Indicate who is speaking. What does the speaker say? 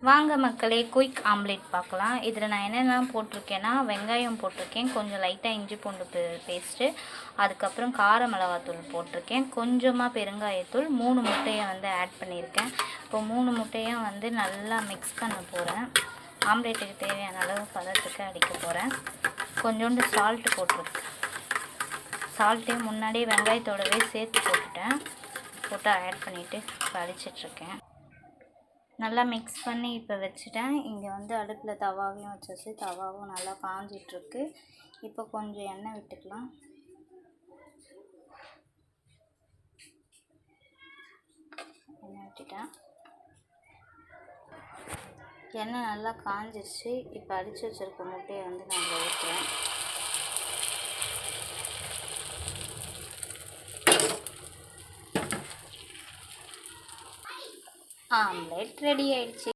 Speaker 1: வாங்க மக்களே, quick omelette பார்க்கலாம். இதில் நான் என்னென்ன போட்டிருக்கேன்னா, வெங்காயம் போட்டிருக்கேன், கொஞ்சம் லைட்டாக இஞ்சி பூண்டு பேஸ்ட்டு, அதுக்கப்புறம் கார மிளகாத்தூள் போட்டிருக்கேன், கொஞ்சமாக பெருங்காயத்தூள், 3 முட்டையை ஆட் பண்ணியிருக்கேன். இப்போ 3 முட்டையும் நல்லா மிக்ஸ் பண்ண போகிறேன். ஆம்லேட்டுக்கு தேவையான அளவு பதத்துக்கு அடிக்க போகிறேன். கொஞ்சோண்டு சால்ட்டு போட்டிருக்கேன். சால்ட்டையும் முன்னாடியே வெங்காயத்தோடவே சேர்த்து போட்டு ஆட் பண்ணிவிட்டு இப்போ அடிச்சிட்ருக்கேன். நல்லா மிக்ஸ் பண்ணி இப்போ வச்சுட்டேன். இங்கே அடுப்பில் தவாவையும் வச்சாச்சு. தவாவும் நல்லா காஞ்சிட்ருக்கு. இப்போ கொஞ்சம் எண்ணெய் விட்டுக்கலாம். எண்ணெய் விட்டுட்டேன். எண்ணெய் நல்லா காஞ்சிருச்சு. இப்போ அடித்து வச்சுருக்க முட்டையை நான் ஊற்றுறேன். ஆம்லேட் ரெடி ஆயிடுச்சு.